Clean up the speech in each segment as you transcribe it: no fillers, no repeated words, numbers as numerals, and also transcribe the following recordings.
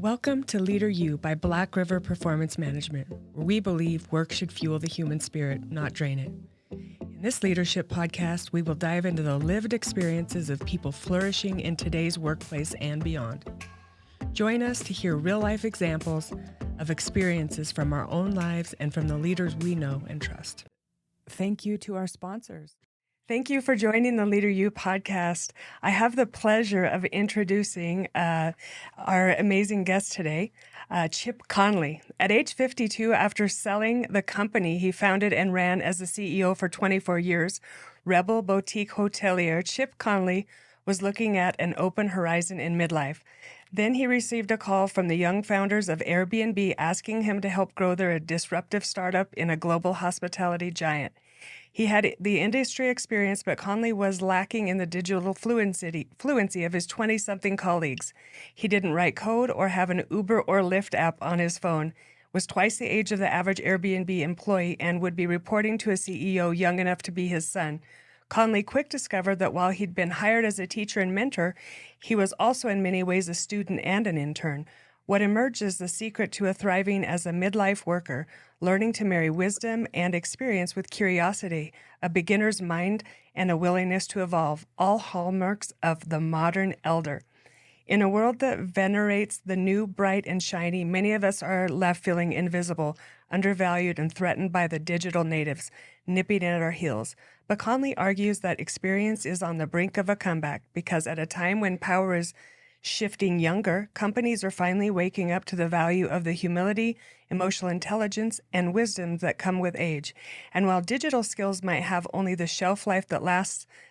Welcome to Leader U by Black River Performance Management, where we believe work should fuel the human spirit, not drain it. In this leadership podcast, we will dive into the lived experiences of people flourishing in today's workplace and beyond. Join us to hear real-life examples of experiences from our own lives and from the leaders we know and trust. Thank you to our sponsors. Thank you for joining the Leader U podcast. I have the pleasure of introducing our amazing guest today, Chip Conley. At age 52, after selling the company he founded and ran as the CEO for 24 years, Rebel Boutique Hotelier, Chip Conley was looking at an open horizon in midlife. Then he received a call from the young founders of Airbnb asking him to help grow their disruptive startup in a global hospitality giant. He had the industry experience, but Conley was lacking in the digital fluency of his 20-something colleagues. He didn't write code or have an Uber or Lyft app on his phone, was twice the age of the average Airbnb employee, and would be reporting to a CEO young enough to be his son. Conley quick discovered that while he'd been hired as a teacher and mentor, he was also in many ways a student and an intern. What emerged is the secret to a thriving as a midlife worker, learning to marry wisdom and experience with curiosity, a beginner's mind, and a willingness to evolve, all hallmarks of the modern elder. In a world that venerates the new, bright, and shiny, many of us are left feeling invisible, undervalued, and threatened by the digital natives nipping at our heels. But Conley argues that experience is on the brink of a comeback because at a time when power is shifting younger, companies are finally waking up to the value of the humility, emotional intelligence, and wisdom that come with age. And while digital skills might have only the shelf life of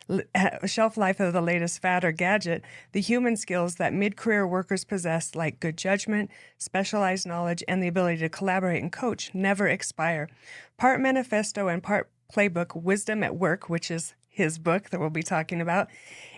the latest fad or gadget, the human skills that mid-career workers possess, like good judgment, specialized knowledge, and the ability to collaborate and coach, never expire. Part manifesto and part playbook, Wisdom at Work, which is his book that we'll be talking about,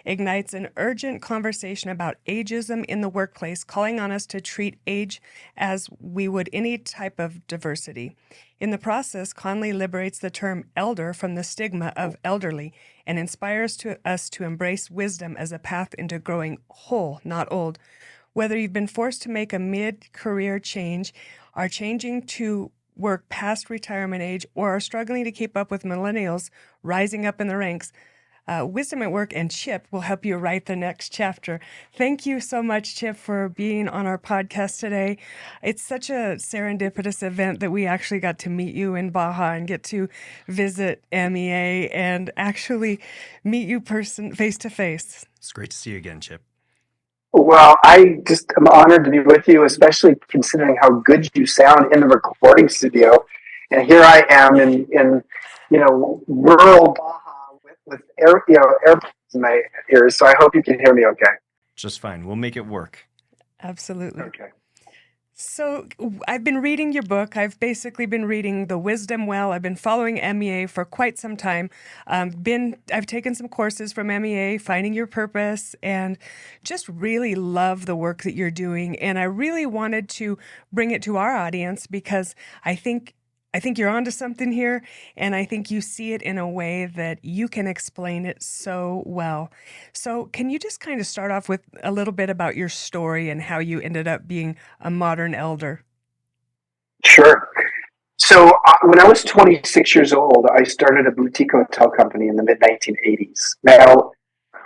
ignites an urgent conversation about agism in the workplace, calling on us to treat age as we would any type of diversity. In the process, Conley liberates the term elder from the stigma of elderly and inspires us to embrace wisdom as a path into growing whole, not old. Whether you've been forced to make a mid-career change, are changing to work past retirement age, or are struggling to keep up with millennials rising up in the ranks, Wisdom at Work and Chip will help you write the next chapter. Thank you so much, Chip, for being on our podcast today. It's such a serendipitous event that we actually got to meet you in Baja and get to visit MEA and actually meet you face to face. It's great to see you again, Chip. Well, I just am honored to be with you, especially considering how good you sound in the recording studio. And here I am in rural Baja with airplanes in my ears. So I hope you can hear me okay. Just fine. We'll make it work. Absolutely. Okay. So I've been reading your book. I've basically been reading The Wisdom Well. I've been following MEA for quite some time. I've taken some courses from MEA, Finding Your Purpose, and just really love the work that you're doing. And I really wanted to bring it to our audience because I think you're onto something here, and I think you see it in a way that you can explain it so well. So can you just kind of start off with a little bit about your story and how you ended up being a modern elder? Sure. So when I was 26 years old, I started a boutique hotel company in the mid-1980s. Now,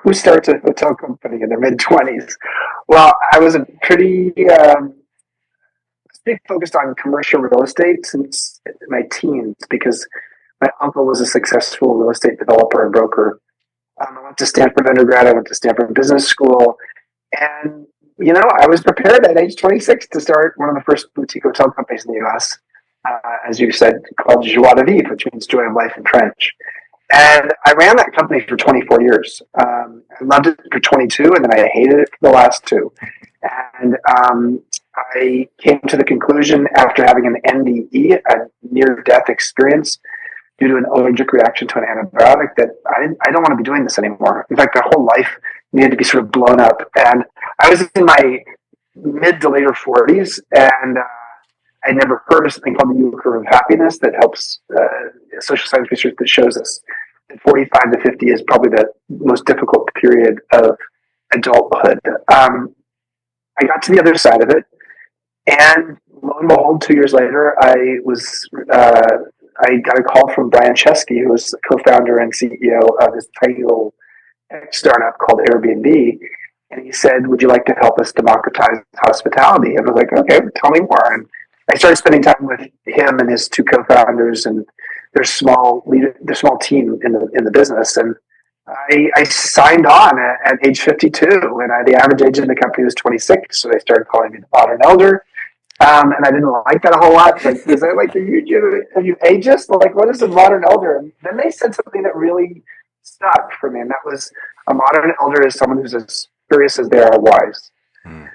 who starts a hotel company in their mid-20s? Well, I was a pretty... big focused on commercial real estate since my teens because my uncle was a successful real estate developer and broker. I went to Stanford undergrad. I went to Stanford Business School. And, I was prepared at age 26 to start one of the first boutique hotel companies in the U.S., as you said, called Joie de Vivre, which means joy of life in French. And I ran that company for 24 years. I loved it for 22, and then I hated it for the last 2. And I came to the conclusion after having an NDE, a near-death experience, due to an allergic reaction to an antibiotic, that I don't want to be doing this anymore. In fact, my whole life needed to be sort of blown up. And I was in my mid to later 40s, and I'd never heard of something called the U-curve of happiness that helps social science research that shows us that 45 to 50 is probably the most difficult period of adulthood. I got to the other side of it. And lo and behold, 2 years later, I got a call from Brian Cheskey, who was the co-founder and CEO of this tiny little tech startup called Airbnb. And he said, "Would you like to help us democratize hospitality?" And I was like, "Okay, tell me more." And I started spending time with him and his two co-founders and their small team in the business. And I signed on at age 52, and the average age in the company was 26. So they started calling me the modern elder. And I didn't like that a whole lot. Like, is that like, are you ageist? Like, what is a modern elder? And then they said something that really stuck for me, and that was, a modern elder is someone who's as curious as they are wise. Mm.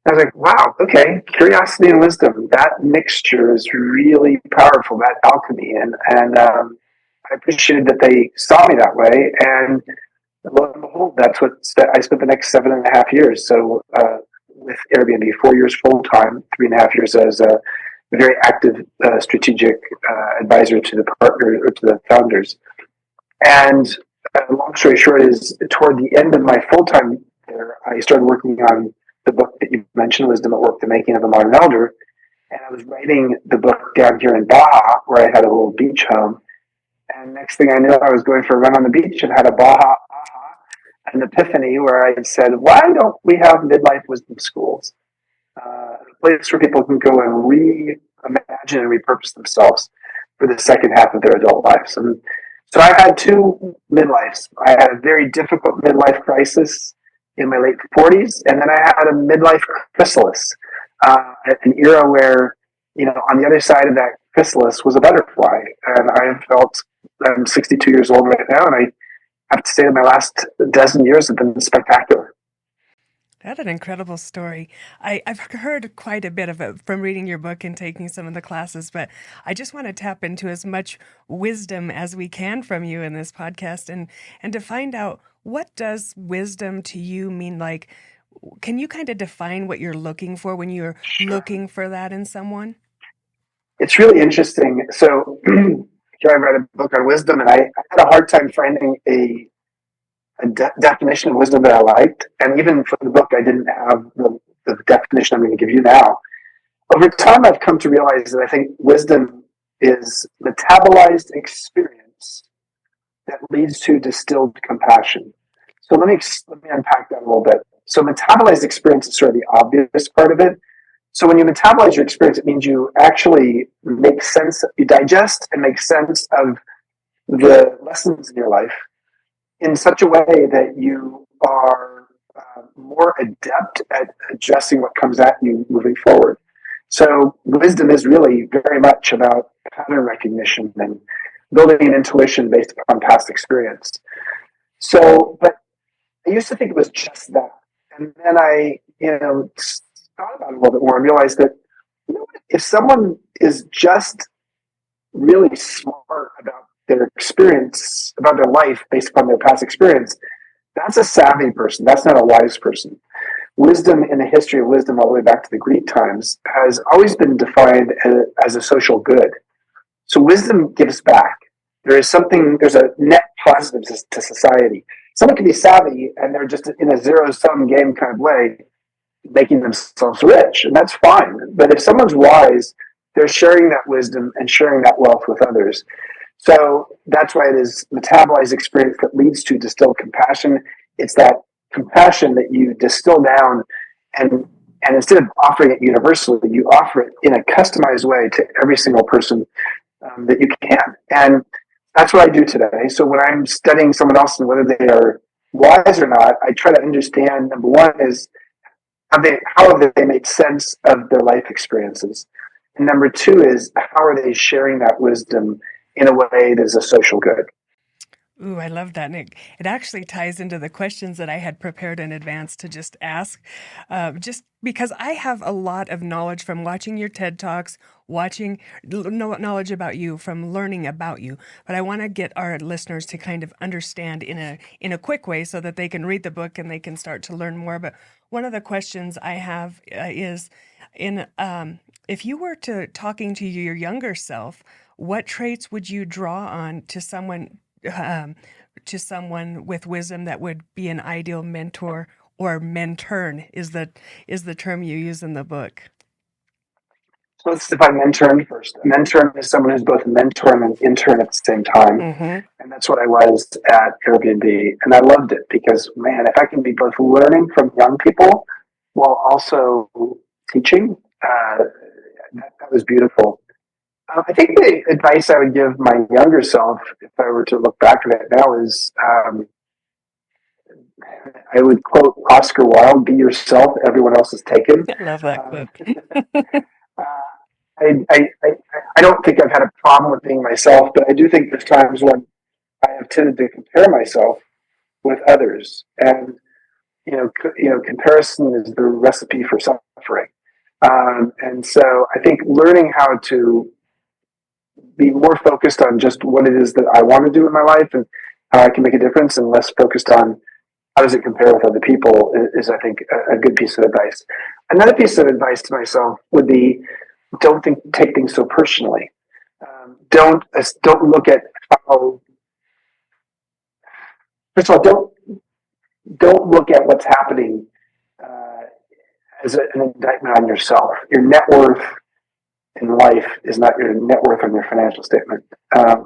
I was like, wow, okay, curiosity and wisdom. That mixture is really powerful. That alchemy, and I appreciated that they saw me that way. And lo and behold, that's what I spent the next 7.5 years. So with Airbnb, 4 years full time, 3.5 years as a very active strategic advisor to the partner or to the founders. And long story short is, toward the end of my full time there, I started working on the book that you mentioned, Wisdom at Work: The Making of a Modern Elder. And I was writing the book down here in Baja, where I had a little beach home. And next thing I knew, I was going for a run on the beach and had a Baja aha, an epiphany where I said, "Why don't we have midlife wisdom schools? A place where people can go and reimagine and repurpose themselves for the second half of their adult lives." And so I had two midlives. I had a very difficult midlife crisis in my late 40s, and then I had a midlife chrysalis, at an era where, on the other side of that chrysalis was a butterfly. And I'm 62 years old right now, and I have to say that my last dozen years have been spectacular. That's an incredible story. I've heard quite a bit of it from reading your book and taking some of the classes, but I just want to tap into as much wisdom as we can from you in this podcast, and to find out, what does wisdom to you mean? Like, can you kind of define what you're looking for when you're looking for that in someone? It's really interesting. So here I read a book on wisdom, and I had a hard time finding a definition of wisdom that I liked. And even for the book, I didn't have the definition I'm going to give you now. Over time, I've come to realize that I think wisdom is metabolized experience that leads to distilled compassion. So let me unpack that a little bit. So metabolized experience is sort of the obvious part of it. So when you metabolize your experience, it means you actually you digest and make sense of the lessons in your life in such a way that you are more adept at addressing what comes at you moving forward. So wisdom is really very much about pattern recognition and building an intuition based upon past experience. So, but I used to think it was just that. And then I, thought about it a little bit more and realized that, if someone is just really smart about their experience, about their life based upon their past experience, that's a savvy person. That's not a wise person. Wisdom, in the history of wisdom all the way back to the Greek times, has always been defined as a social good. So wisdom gives back. There's a net positive to society. Someone can be savvy and they're just in a zero-sum game kind of way, making themselves rich, and that's fine. But if someone's wise, they're sharing that wisdom and sharing that wealth with others. So that's why it is metabolized experience that leads to distilled compassion. It's that compassion that you distill down, and instead of offering it universally, you offer it in a customized way to every single person that you can. And that's what I do today. So when I'm studying someone else and whether they are wise or not, I try to understand, number one is, how have they made sense of their life experiences? And number two is, how are they sharing that wisdom in a way that is a social good? Ooh, I love that, Nick. It actually ties into the questions that I had prepared in advance to just ask, just because I have a lot of knowledge from watching your TED Talks, knowledge about you from learning about you. But I want to get our listeners to kind of understand in a quick way so that they can read the book and they can start to learn more. But one of the questions I have is, if you were talking to your younger self, what traits would you draw on to someone with wisdom that would be an ideal mentor, or mentern is the term you use in the book? So let's define mentern first. A mentern is someone who's both a mentor and an intern at the same time. Mm-hmm. And that's what I was at Airbnb. And I loved it because, man, if I can be both learning from young people while also teaching, that was beautiful. I think the advice I would give my younger self, if I were to look back at it now, is I would quote Oscar Wilde: "Be yourself; everyone else is taken." I love that quote. Uh, I don't think I've had a problem with being myself, but I do think there's times when I have tended to compare myself with others, and comparison is the recipe for suffering. And so I think learning how to be more focused on just what it is that I want to do in my life and how I can make a difference, and less focused on how does it compare with other people is I think, a good piece of advice. Another piece of advice to myself would be don't take things so personally. Don't look at how. First of all, don't look at what's happening as an indictment on yourself. Your net worth in life is not your net worth on your financial statement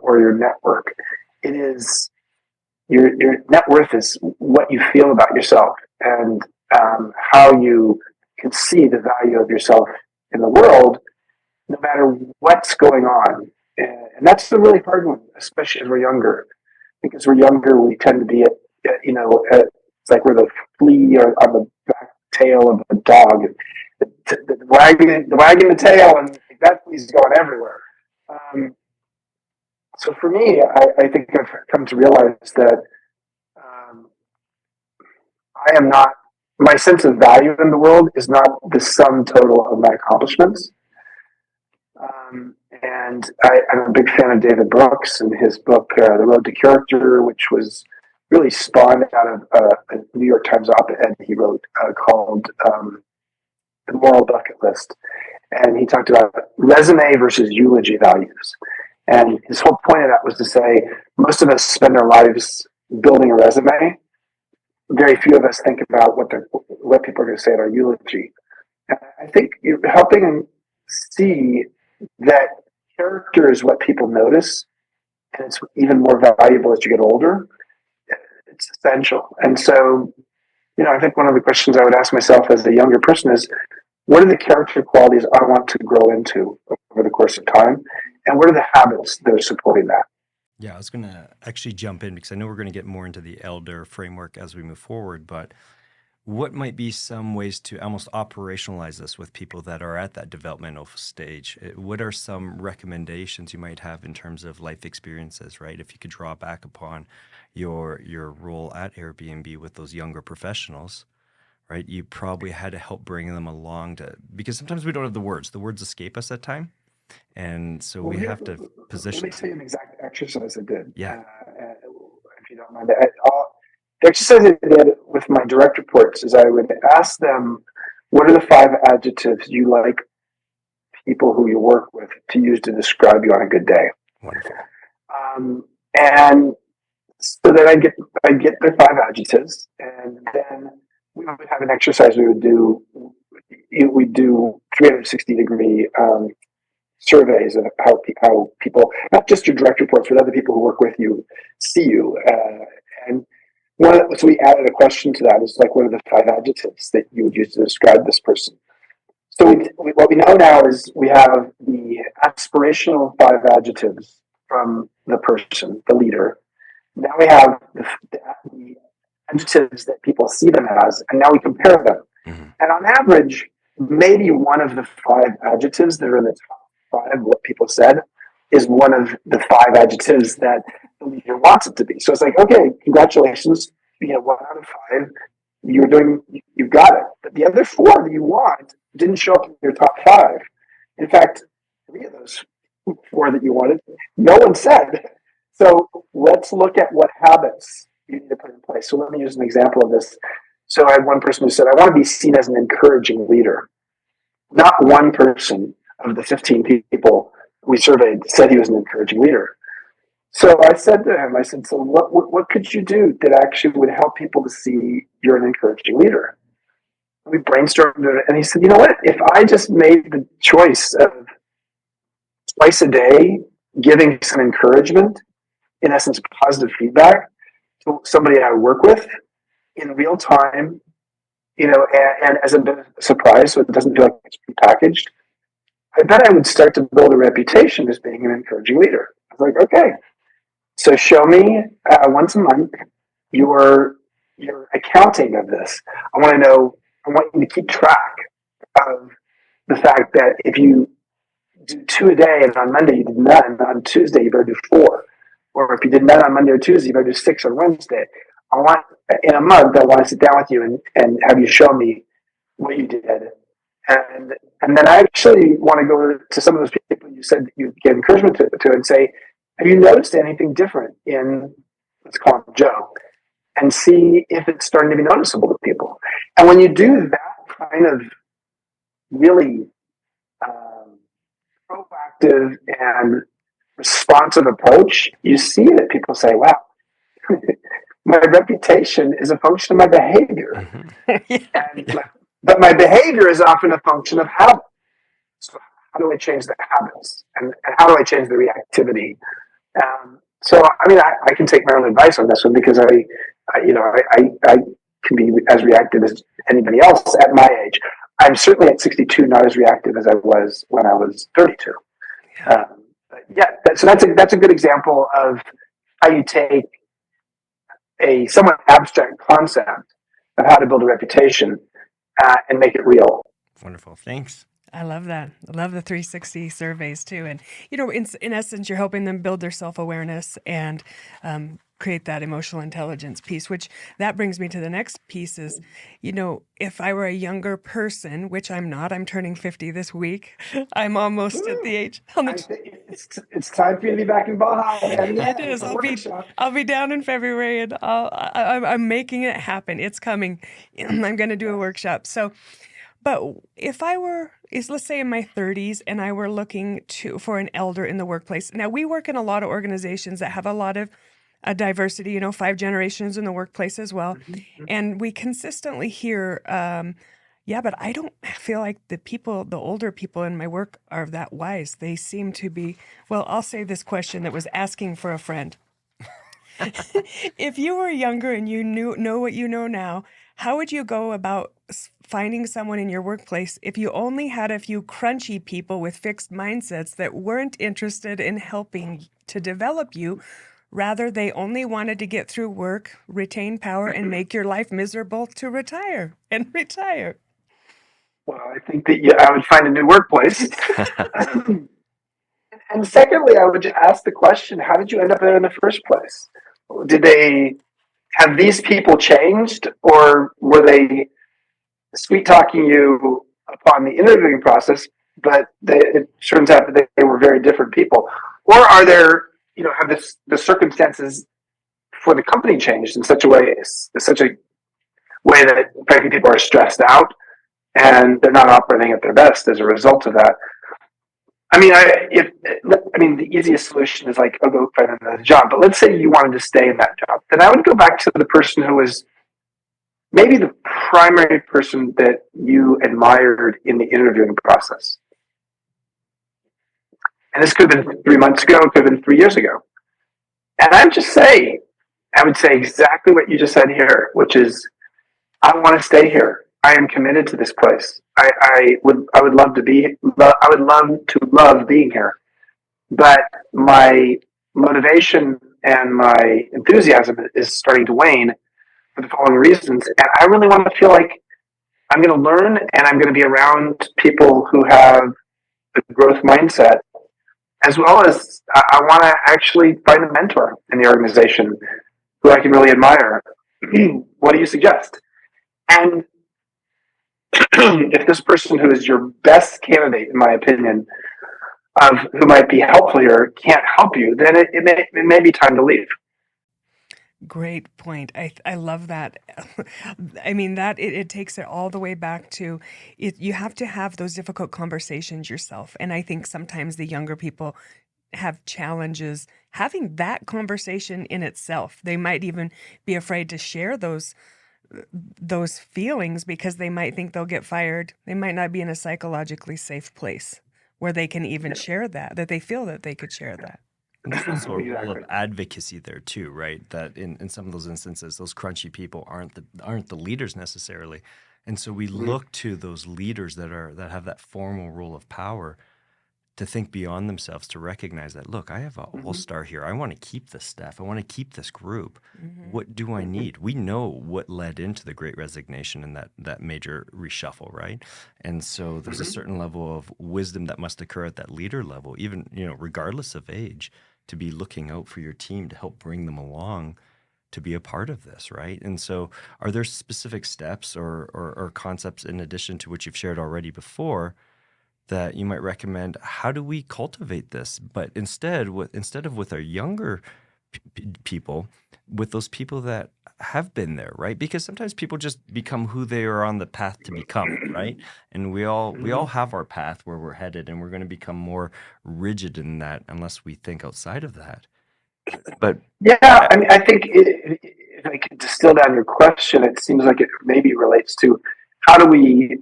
or your network. It is your net worth is what you feel about yourself and how you can see the value of yourself in the world, no matter what's going on. And that's the really hard one, especially as we're younger. Because we're younger, we tend to be it's like we're the flea on the back tail of a dog, wagging the tail, and that flea's going everywhere. So for me, I think I've come to realize that I am not, my sense of value in the world is not the sum total of my accomplishments. And I'm a big fan of David Brooks and his book, The Road to Character, which was really spawned out of a New York Times op-ed he wrote called The Moral Bucket List. And he talked about resume versus eulogy values. And his whole point of that was to say most of us spend our lives building a resume. Very few of us think about what people are going to say at our eulogy. And I think you're helping them see that character is what people notice, and it's even more valuable as you get older. It's essential. And so, I think one of the questions I would ask myself as a younger person is, what are the character qualities I want to grow into over the course of time? And what are the habits that are supporting that? Yeah, I was going to actually jump in because I know we're going to get more into the elder framework as we move forward, but what might be some ways to almost operationalize this with people that are at that developmental stage? What are some recommendations you might have in terms of life experiences, right? If you could draw back upon your role at Airbnb with those younger professionals, right? You probably had to help bring them along because sometimes we don't have the words. The words escape us at time. And so we have to position. Let me tell you an exact exercise I did. Yeah. If you don't mind. The exercise I did with my direct reports is I would ask them, what are the 5 adjectives you like people who you work with to use to describe you on a good day? Wonderful. And so then I'd get their 5 adjectives, and then we would have an exercise we would do. We do 360-degree surveys of how people, not just your direct reports, but other people who work with you, see you. And so we added a question to that. It's like, what are the 5 adjectives that you would use to describe this person? So what we know now is we have the aspirational 5 adjectives from the person, the leader. Now we have the adjectives that people see them as, and now we compare them. Mm-hmm. And on average, maybe one of the 5 adjectives that are in the top 5, what people said, is one of the 5 adjectives that the leader wants it to be. So it's like, okay, congratulations, you get 1 out of 5. You've got it. But the other 4 that you want didn't show up in your top 5. In fact, 3 of those 4 that you wanted, no one said. So let's look at what habits you need to put in place. So let me use an example of this. So I had one person who said, I want to be seen as an encouraging leader. Not one person of the 15 people we surveyed said he was an encouraging leader. So I said to him, so what could you do that actually would help people to see you're an encouraging leader? We brainstormed it, and he said, you know what? If I just made the choice of twice a day, giving some encouragement, in essence, positive feedback to somebody I work with in real time, and as a bit of a surprise, so it doesn't feel like it's prepackaged. I bet I would start to build a reputation as being an encouraging leader. I was like, okay, so show me once a month your accounting of this. I want to know. I want you to keep track of the fact that if you do 2 a day and on Monday you did none, on Tuesday you better do 4, or if you did none on Monday or Tuesday you better do 6 on Wednesday. I want in a month I want to sit down with you and have you show me what you did. And then I actually want to go to some of those people you said that you gave encouragement to and say, have you noticed anything different in, let's call him Joe, and see if it's starting to be noticeable to people. And when you do that kind of really proactive and responsive approach, you see that people say, wow, my reputation is a function of my behavior. But my behavior is often a function of habit. So how do I change the habits? And how do I change the reactivity? I can take my own advice on this one because I can be as reactive as anybody else at my age. I'm certainly at 62 not as reactive as I was when I was 32. So that's a good example of how you take a somewhat abstract concept of how to build a reputation and make it real. Wonderful. Thanks. I love that. I love the 360 surveys too. And, in essence, you're helping them build their self-awareness and create that emotional intelligence piece, which that brings me to the next piece is, if I were a younger person, which I'm not, I'm turning 50 this week. I'm almost at the age. It's time for you to be back in Baja. It is. I'll be down in February and I'm making it happen. It's coming. I'm going to do a workshop. But if I were, let's say in my 30s, and I were looking for an elder in the workplace. Now, we work in a lot of organizations that have a lot of diversity, 5 generations in the workplace as well. Mm-hmm. And we consistently hear, but I don't feel like the older people in my work are that wise. They seem to be, I'll say this question that was asking for a friend. If you were younger and you know what you know now, how would you go about finding someone in your workplace if you only had a few crunchy people with fixed mindsets that weren't interested in helping to develop you? Rather, they only wanted to get through work, retain power, and make your life miserable to retire. Well, I think that I would find a new workplace. And secondly, I would just ask the question, how did you end up there in the first place? Have these people changed, or were they sweet talking you upon the interviewing process, but it turns out that they were very different people? Or are there, have the circumstances for the company changed in such a way that frankly people are stressed out and they're not operating at their best as a result of that? The easiest solution is like, I'll go find another job. But let's say you wanted to stay in that job. Then I would go back to the person who was maybe the primary person that you admired in the interviewing process. And this could have been 3 months ago, it could have been 3 years ago. And I would say exactly what you just said here, which is, I want to stay here. I am committed to this place. I would love to love being here. But my motivation and my enthusiasm is starting to wane for the following reasons. And I really want to feel like I'm going to learn and I'm going to be around people who have the growth mindset, as well as I want to actually find a mentor in the organization who I can really admire. What do you suggest? And if this person who is your best candidate, in my opinion, of who might be helpful here can't help you, then it may be time to leave. Great point. I love that. It takes it all the way back to it. You have to have those difficult conversations yourself. And I think sometimes the younger people have challenges having that conversation in itself. They might even be afraid to share those feelings because they might think they'll get fired. They might not be in a psychologically safe place where they can even share that they feel that they could share that. And there's also a role Exactly. of advocacy there too, right? That in some of those instances, those crunchy people aren't the leaders necessarily. And so we look to those leaders that have that formal role of power to think beyond themselves, to recognize that, look, I have a all-star here. I want to keep this staff. I want to keep this group. What do I need? We know what led into the Great Resignation and that major reshuffle, right? And so there's a certain level of wisdom that must occur at that leader level, even, regardless of age, to be looking out for your team to help bring them along to be a part of this, right? And so are there specific steps or concepts in addition to what you've shared already before that you might recommend? How do we cultivate this? But instead of with our younger people, with those people that have been there, right? Because sometimes people just become who they are on the path to become, right? And we all have our path where we're headed, and we're going to become more rigid in that unless we think outside of that. But Yeah, I mean, I think if I could distill down your question, it seems like it maybe relates to how do we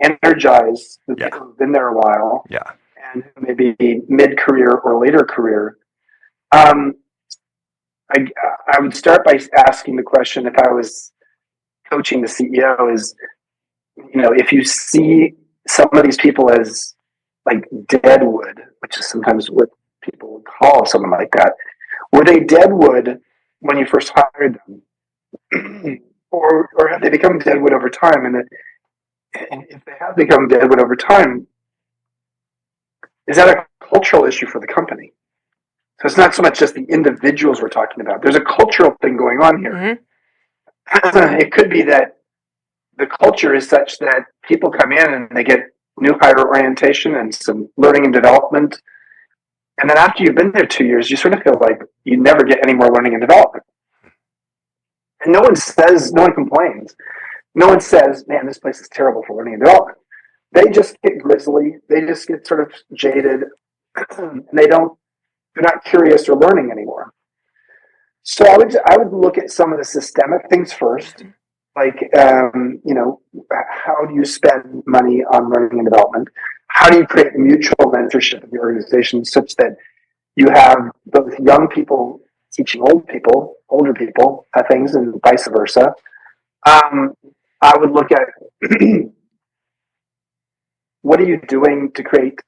energize the people who've been there a while yeah, and who may be mid-career or later career. Um, I would start by asking the question, if I was coaching the CEO, is, if you see some of these people as like dead wood, which is sometimes what people would call someone like that, were they dead wood when you first hired them? or have they become deadwood over time? And if they have become deadwood over time, is that a cultural issue for the company? So it's not so much just the individuals we're talking about. There's a cultural thing going on here. It could be that the culture is such that people come in and they get new hire orientation and some learning and development. And then after you've been there 2 years, you sort of feel like you never get any more learning and development. And no one complains. No one says, man, this place is terrible for learning and development. They just get grizzly. They just get sort of jaded. And they're not curious or learning anymore. So I would look at some of the systemic things first, like, how do you spend money on learning and development? How do you create mutual mentorship in the organization such that you have both young people teaching older people things, and vice versa? I would look at what are you doing to create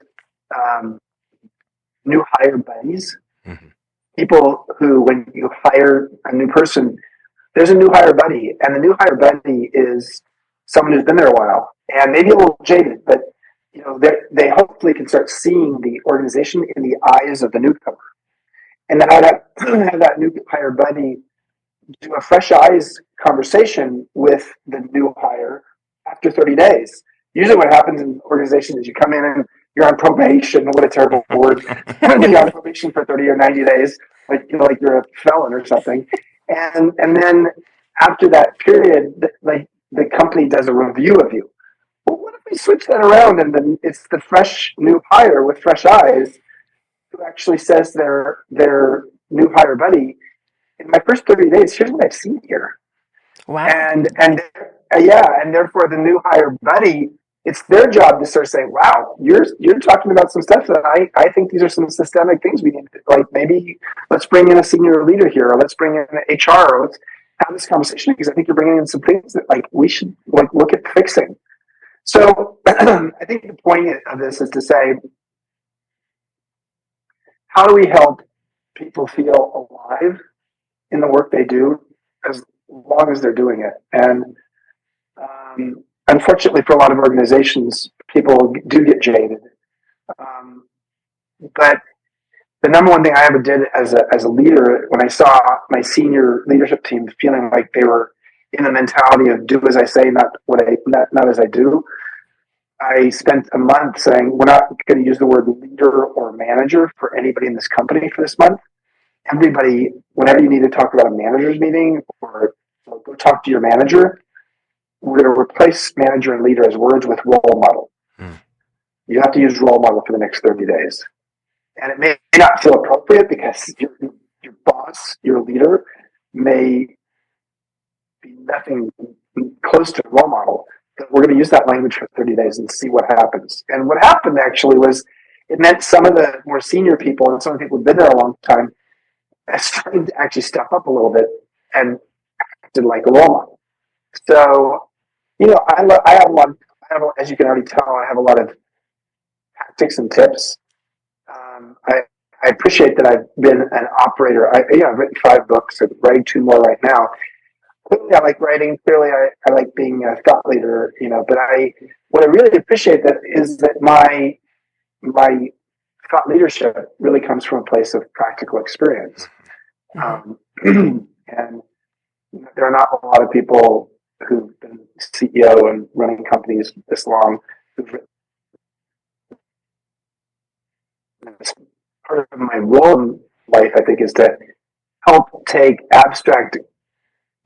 new hire buddies? People who, when you hire a new person, there's a new hire buddy, and the new hire buddy is someone who's been there a while and maybe a little jaded, but they hopefully can start seeing the organization in the eyes of the newcomer. And then I'd have that new hire buddy do a fresh eyes conversation with the new hire after 30 days. Usually what happens in organizations is you come in and you're on probation. What a terrible word. You're on probation for 30 or 90 days, like you're a felon or something. And then after that period, like the company does a review of you. Well, what if we switch that around, and then it's the fresh new hire with fresh eyes who actually says their new hire buddy, in my first 30 days, here's what I've seen here. Wow. And therefore the new hire buddy, it's their job to sort of say, wow, you're talking about some stuff that I think these are some systemic things we need to, like, maybe let's bring in a senior leader here, or let's bring in an HR, or let's have this conversation, because I think you're bringing in some things that we should look at fixing. So I think the point of this is to say, how do we help people feel alive in the work they do as long as they're doing it? And unfortunately, for a lot of organizations, people do get jaded. But the number one thing I ever did as a leader, when I saw my senior leadership team feeling like they were in the mentality of do as I say, not as I do, I spent a month saying, we're not going to use the word leader or manager for anybody in this company for this month. Everybody, whenever you need to talk about a manager's meeting or go talk to your manager, we're going to replace manager and leader as words with role model. You have to use role model for the next 30 days. And it may not feel appropriate because your boss, your leader, may be nothing close to a role model. we're going to use that language for 30 days and see what happens. And what happened actually was it meant some of the more senior people and some of the people who've been there a long time started to actually step up a little bit and acted like a role model. So, I have a lot, as you can already tell, I have a lot of tactics and tips. I appreciate that I've been an operator. I've written 5 books. I'm writing 2 more right now. Clearly, I like writing. Clearly, I like being a thought leader. But what I really appreciate that is that my thought leadership really comes from a place of practical experience. And there are not a lot of people who've been CEO and running companies this long who've written. Part of my role in life, I think, is to help take abstract,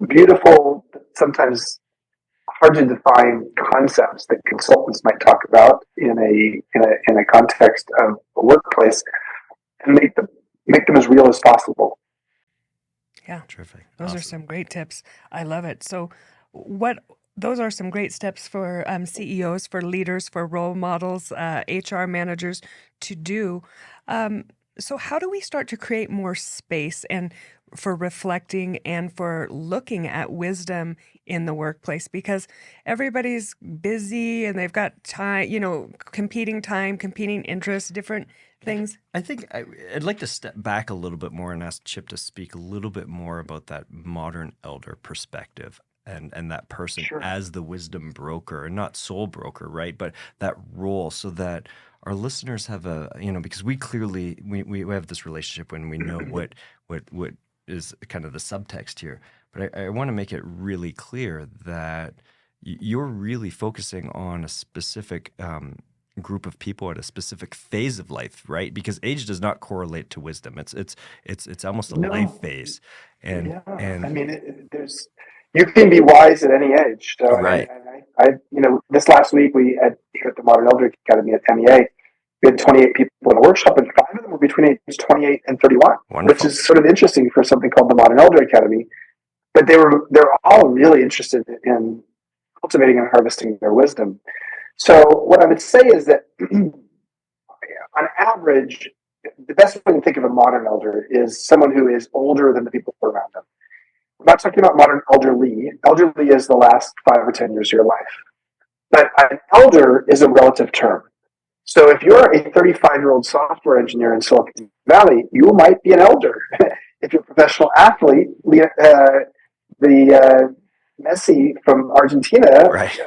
beautiful, sometimes hard to define concepts that consultants might talk about in a context of a workplace, and make them as real as possible. Yeah, Terrific. those Awesome. are some great tips. I love it. So, those are some great steps for CEOs, for leaders, for role models, HR managers to do. So, how do we start to create more space and for reflecting and for looking at wisdom in the workplace? Because everybody's busy and they've got competing time, competing interests, different things. I think I'd like to step back a little bit more and ask Chip to speak a little bit more about that modern elder perspective and that person Sure. as the wisdom broker, and not soul broker, right? But that role, so that our listeners have because we clearly we have this relationship when we know what is kind of the subtext here. But I want to make it really clear that you're really focusing on a specific group of people at a specific phase of life, right? Because age does not correlate to wisdom. It's almost a life phase, and you can be wise at any age. So right. this last week here at the Modern Elder Academy at MEA, we had 28 people in a workshop, and 5 of them were between ages 28 and 31, Wonderful. Which is sort of interesting for something called the Modern Elder Academy. But they're all really interested in cultivating and harvesting their wisdom. So what I would say is that on average, the best way to think of a modern elder is someone who is older than the people around them. We're not talking about modern elderly. Elderly is the last 5 or 10 years of your life. But an elder is a relative term. So if you're a 35-year-old software engineer in Silicon Valley, you might be an elder. If you're a professional athlete, Messi from Argentina Right.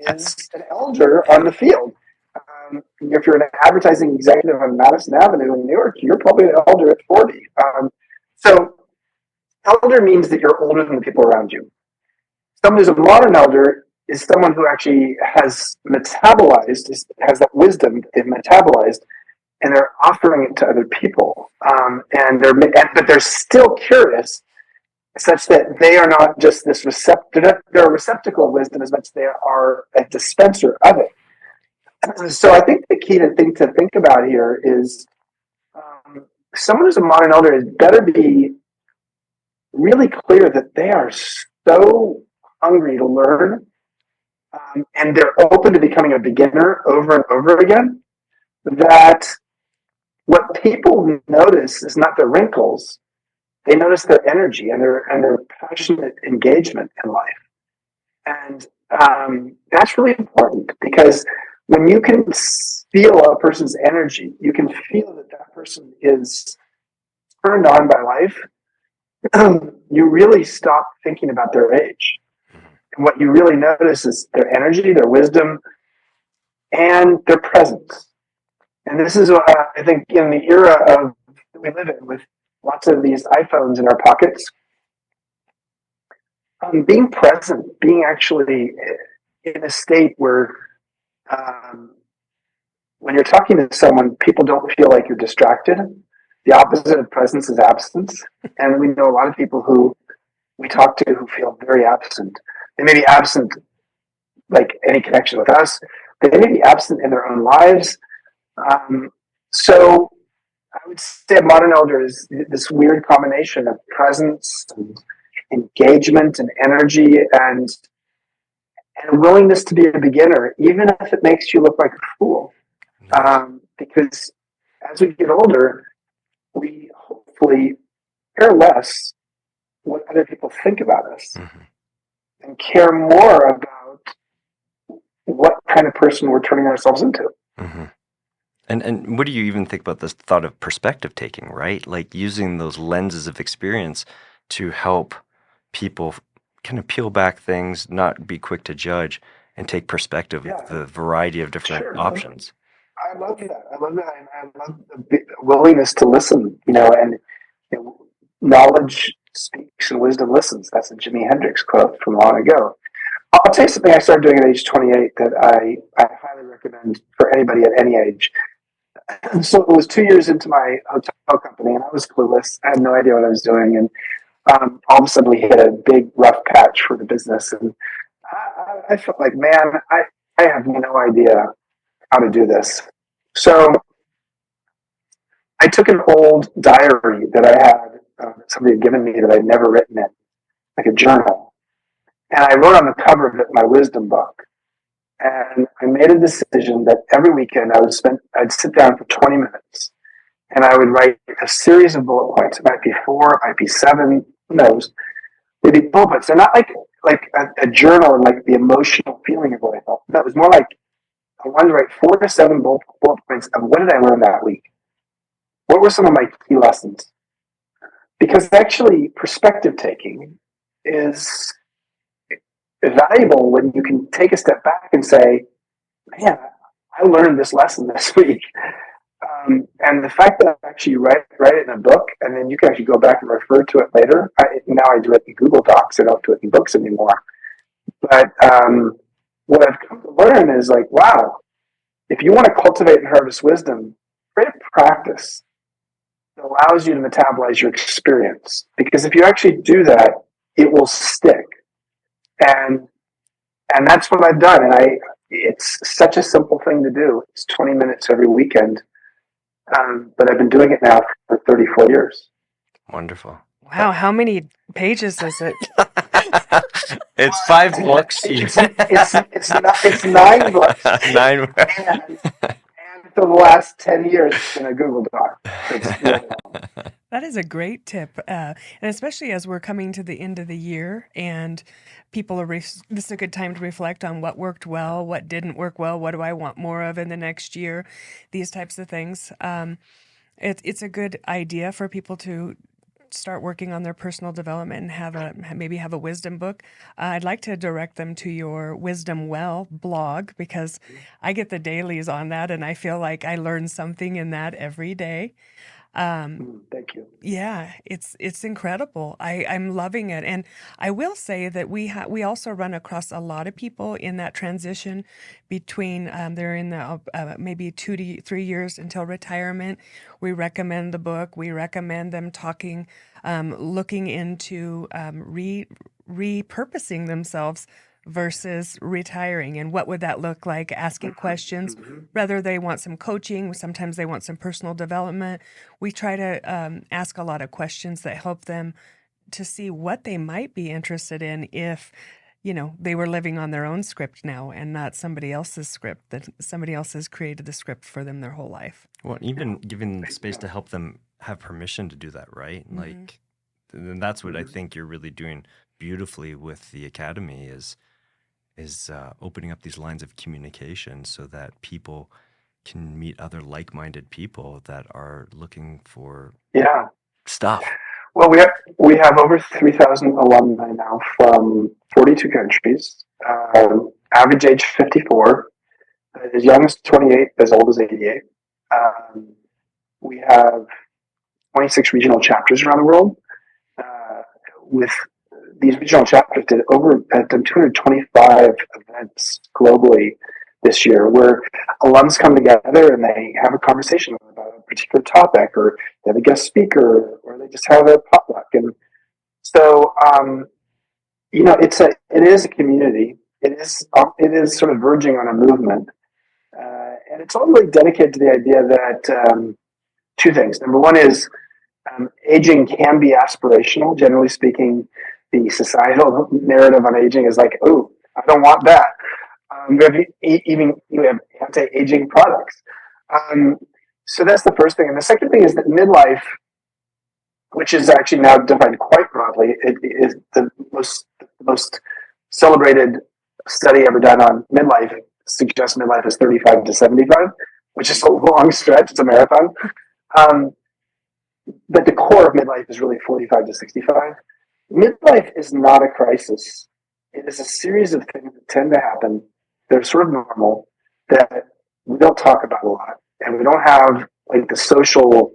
is an elder on the field. If you're an advertising executive on Madison Avenue in New York, you're probably an elder at 40. So elder means that you're older than the people around you. Someone who's a modern elder is someone who actually has metabolized, has that wisdom that they've metabolized, and they're offering it to other people. But they're still curious, such that they are not just this they're a receptacle of wisdom as much as they are a dispenser of it. So I think the key thing to think about here is someone who's a modern elder is better be really clear that they are so hungry to learn, and they're open to becoming a beginner over and over again, that what people notice is not the wrinkles. They notice their energy and their passionate engagement in life. And that's really important, because when you can feel a person's energy, you can feel that person is turned on by life, you really stop thinking about their age. And what you really notice is their energy, their wisdom, and their presence. And this is, I think, in the era that we live in, with lots of these iPhones in our pockets, being present, being actually in a state where when you're talking to someone, people don't feel like you're distracted. The opposite of presence is absence. And we know a lot of people who we talk to who feel very absent. They may be absent like any connection with us. They may be absent in their own lives. So I would say a modern elder is this weird combination of presence and engagement and energy, and and a willingness to be a beginner, even if it makes you look like a fool. Because as we get older, we hopefully care less what other people think about us Mm-hmm. and care more about what kind of person we're turning ourselves into. Mm-hmm. And what do you even think about this thought of perspective taking, right? Like using those lenses of experience to help people kind of peel back things, not be quick to judge, and take perspective Yeah, of the variety of different sure. options. I love that. I love that. And I love the willingness to listen, and knowledge speaks and wisdom listens. That's a Jimi Hendrix quote from long ago. I'll tell you something I started doing at age 28 that I highly recommend for anybody at any age. So it was 2 years into my hotel company, and I was clueless. I had no idea what I was doing. And all of a sudden, we hit a big rough patch for the business. And I felt like, man, I have no idea how to do this. So I took an old diary that I had that somebody had given me that I'd never written in, like a journal. And I wrote on the cover of it my wisdom book. And I made a decision that every weekend I'd sit down for 20 minutes and I would write a series of bullet points. It might be 4, it might be 7, who knows? They'd be bullet points. They're not like a journal and like the emotional feeling of what I felt. No, it was more like I wanted to write 4 to 7 bullet points of what did I learn that week? What were some of my key lessons? Because actually perspective taking is valuable when you can take a step back and say, man, I learned this lesson this week. And the fact that I actually write it in a book, and then you can actually go back and refer to it later. Now I do it in Google Docs. I don't do it in books anymore. But what I've come to learn is like, wow, if you want to cultivate and harvest wisdom, create a practice that allows you to metabolize your experience. Because if you actually do that, it will stick. And that's what I've done. And it's such a simple thing to do. It's 20 minutes every weekend. But I've been doing it now for 34 years. Wonderful. Wow, how many pages is it? It's 5 books. It's 9 books. 9. And for the last 10 years, it's been a Google Doc. It's really long. That is a great tip. And especially as we're coming to the end of the year and people are, this is a good time to reflect on what worked well, what didn't work well, what do I want more of in the next year, these types of things. It's a good idea for people to start working on their personal development and maybe have a wisdom book. I'd like to direct them to your Wisdom Well blog because I get the dailies on that and I feel like I learn something in that every day. Thank you. Yeah, it's incredible. I'm loving it, and I will say that we also run across a lot of people in that transition between they're in the maybe 2 to 3 years until retirement. We recommend the book. We recommend them talking, looking into repurposing themselves versus retiring, and what would that look like, asking questions, whether they want some coaching, sometimes they want some personal development. We try to ask a lot of questions that help them to see what they might be interested in if, they were living on their own script now and not somebody else's script, that somebody else has created the script for them their whole life. Well, even giving space to help them have permission to do that, right? Like, and that's what I think you're really doing beautifully with the Academy is opening up these lines of communication so that people can meet other like-minded people that are looking for stuff. Well, we have over 3,000 alumni now from 42 countries. Average age 54, as young as 28, as old as 88. We have 26 regional chapters around the world. With these regional chapters have done 225 events globally this year, where alums come together and they have a conversation about a particular topic, or they have a guest speaker, or they just have a potluck. And so, it is a community. It is sort of verging on a movement, and it's all really dedicated to the idea that 2 things. Number one is aging can be aspirational. Generally speaking, the societal narrative on aging is like, oh, I don't want that. We have anti-aging products. So that's the first thing. And the second thing is that midlife, which is actually now defined quite broadly, it is the most celebrated study ever done on midlife suggests midlife is 35 to 75, which is a long stretch. It's a marathon. Um, but the core of midlife is really 45 to 65. Midlife is not a crisis. It is a series of things that tend to happen. They're sort of normal that we don't talk about a lot, and we don't have like the social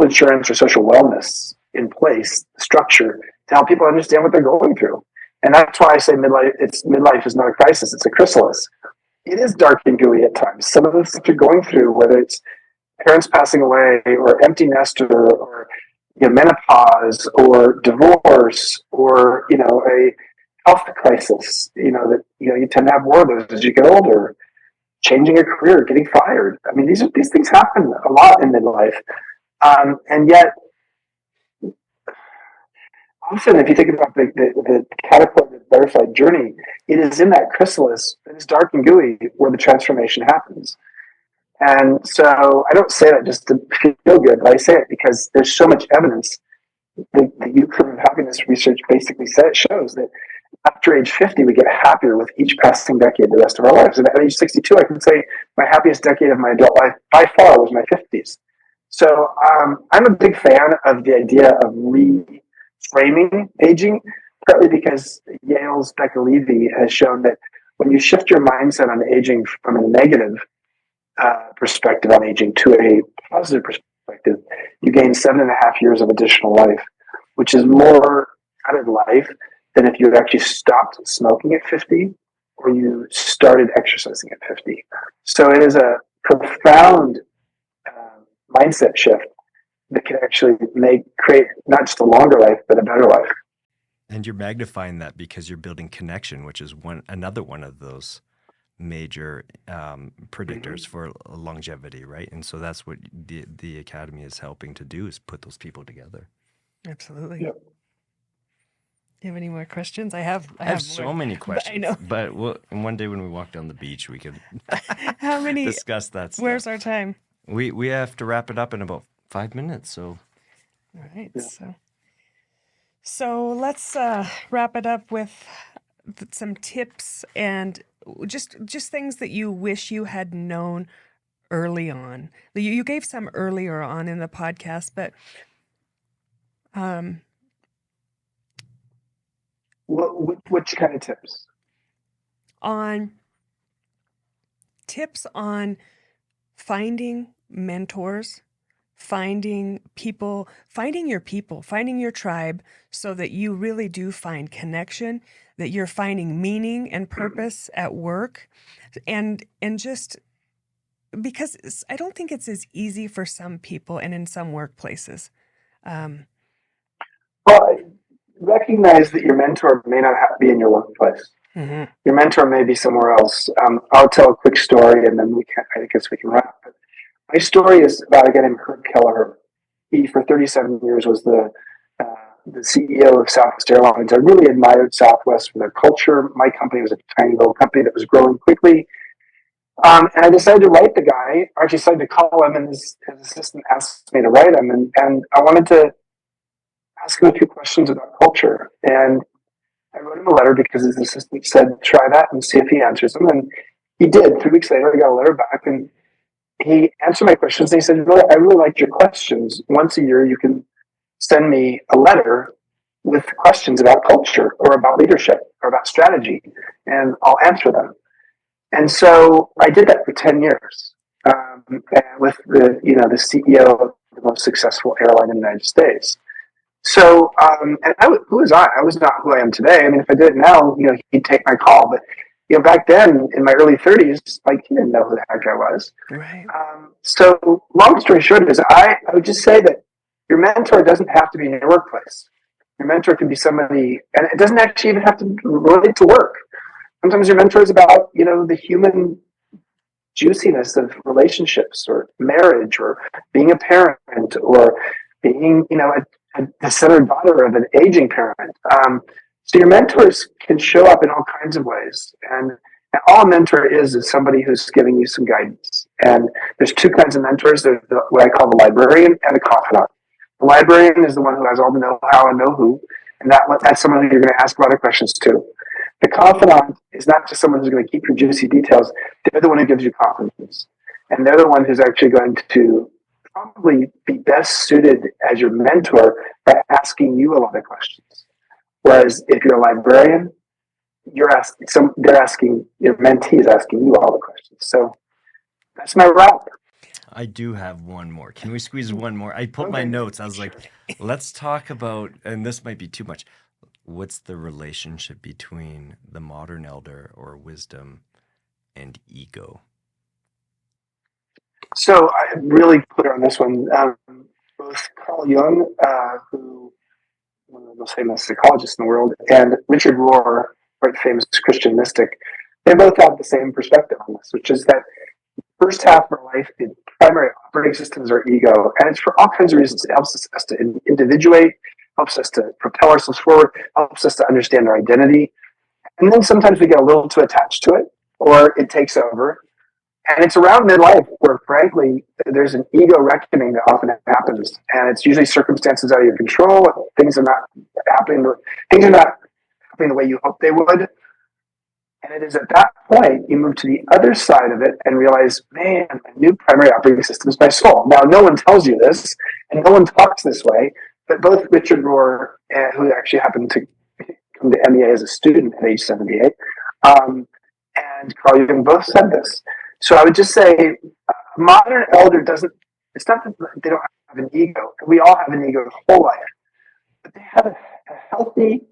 insurance or social wellness in place, structure to help people understand what they're going through. And that's why I say midlife is not a crisis; it's a chrysalis. It is dark and gooey at times. Some of the stuff you're going through, whether it's parents passing away, or empty nester, or menopause, or divorce, or a health crisis. That you tend to have more of those as you get older. Changing a career, getting fired. I mean, these things happen a lot in midlife, and yet often, if you think about the caterpillar to the butterfly journey, it is in that chrysalis that is dark and gooey where the transformation happens. And so I don't say that just to feel good, but I say it because there's so much evidence. The U-curve of happiness research basically shows that after age 50, we get happier with each passing decade the rest of our lives. And at age 62, I can say my happiest decade of my adult life by far was my 50s. So I'm a big fan of the idea of reframing aging, partly because Yale's Becca Levy has shown that when you shift your mindset on aging from a negative perspective on aging to a positive perspective, you gain 7.5 years of additional life, which is more added life than if you had actually stopped smoking at 50 or you started exercising at 50. So it is a profound mindset shift that can actually create not just a longer life, but a better life. And you're magnifying that because you're building connection, which is another one of those major predictors for longevity, right? And so that's what the Academy is helping to do, is put those people together. Absolutely. Yep. Do you have any more questions? I have so more, many questions. I know. But one day when we walk down the beach, we could How many? discuss that stuff. Where's our time? We have to wrap it up in about 5 minutes. So, all right. Yeah. So let's wrap it up with some tips and just things that you wish you had known early on. You gave some earlier on in the podcast, but which kind of tips? Tips on finding mentors, finding people, finding your tribe, so that you really do find connection, that you're finding meaning and purpose at work, and just because I don't think it's as easy for some people and in some workplaces. Well, recognize that your mentor may not have to be in your workplace. Mm-hmm. Your mentor may be somewhere else. I'll tell a quick story, and then I guess we can wrap. But my story is about a guy named Herb Kelleher. He, for 37 years, was the CEO of Southwest Airlines. I really admired Southwest for their culture. My company was a tiny little company that was growing quickly. And I decided to write the guy, or actually decided to call him, and his assistant asked me to write him. And I wanted to ask him a few questions about culture. And I wrote him a letter because his assistant said, try that and see if he answers them. And he did. 3 weeks later, I got a letter back, and he answered my questions. And he said, I really liked your questions. Once a year, you can send me a letter with questions about culture or about leadership or about strategy, and I'll answer them. And so I did that for 10 years with the CEO of the most successful airline in the United States. So, who was I? I was not who I am today. I mean, if I did it now, he'd take my call. But, back then in my early 30s, he didn't know who the heck I was. Right. So long story short is I would just say that your mentor doesn't have to be in your workplace. Your mentor can be somebody, and it doesn't actually even have to relate to work. Sometimes your mentor is about, the human juiciness of relationships or marriage or being a parent or being, a centered daughter of an aging parent. So your mentors can show up in all kinds of ways. And all a mentor is somebody who's giving you some guidance. And there's two kinds of mentors. There's what I call the librarian and the confidant. The librarian is the one who has all the know-how and know-who, and that's someone who you're going to ask a lot of questions to. The confidant is not just someone who's going to keep your juicy details. They're the one who gives you confidence. And they're the one who's actually going to probably be best suited as your mentor by asking you a lot of questions. Whereas if you're a librarian, they're asking, your mentee is asking you all the questions. So that's my wrap. I do have one more. Can we squeeze one more? I put my Okay. notes. I was like, let's talk about, and this might be too much. What's the relationship between the modern elder or wisdom and ego? So I'm really clear on this one. Both Carl Jung, who one of the most famous psychologists in the world, and Richard Rohr, quite famous Christian mystic, they both have the same perspective on this, which is that first half of our life, the primary operating system is our ego, and it's for all kinds of reasons. It helps us to individuate, helps us to propel ourselves forward, helps us to understand our identity, and then sometimes we get a little too attached to it, or it takes over. And it's around midlife where, frankly, there's an ego reckoning that often happens, and it's usually circumstances out of your control. Things are not happening. Things are not happening the way you hope they would. And it is at that point you move to the other side of it and realize, man, my new primary operating system is my soul. Now, no one tells you this, and no one talks this way, but both Richard Rohr, who actually happened to come to MEA as a student at age 78, and Carl Jung both said this. So I would just say, a modern elder it's not that they don't have an ego. We all have an ego the whole life, but they have a healthy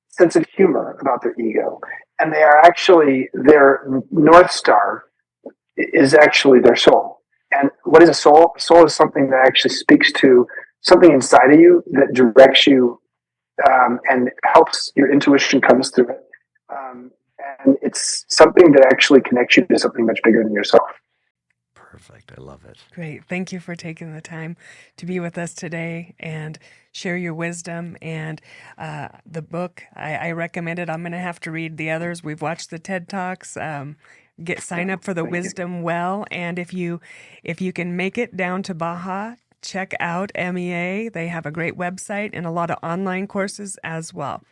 sense of humor about their ego. And they are actually, their North Star is actually their soul. And what is a soul? A soul is something that actually speaks to something inside of you that directs you and helps your intuition comes through it. And it's something that actually connects you to something much bigger than yourself. Perfect. I love it. Great. Thank you for taking the time to be with us today and share your wisdom. And the book, I recommend it. I'm going to have to read the others. We've watched the TED Talks. Sign up for the Wisdom Well. And if you can make it down to Baja, check out MEA. They have a great website and a lot of online courses as well.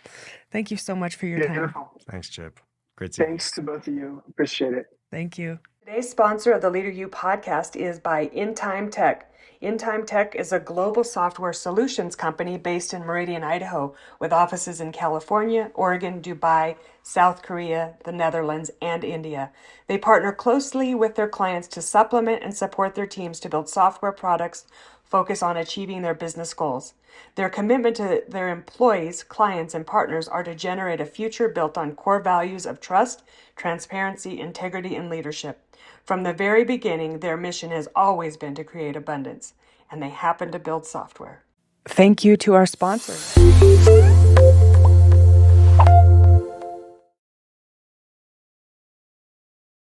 Thank you so much for your time. Beautiful. Thanks, Chip. Great seeing you. Thanks to both of you. Appreciate it. Thank you. Today's sponsor of the Leader U podcast is by In Time Tech. In Time Tech is a global software solutions company based in Meridian, Idaho, with offices in California, Oregon, Dubai, South Korea, the Netherlands, and India. They partner closely with their clients to supplement and support their teams to build software products focused on achieving their business goals. Their commitment to their employees, clients, and partners are to generate a future built on core values of trust, transparency, integrity, and leadership. From the very beginning, their mission has always been to create abundance, and they happen to build software. Thank you to our sponsors.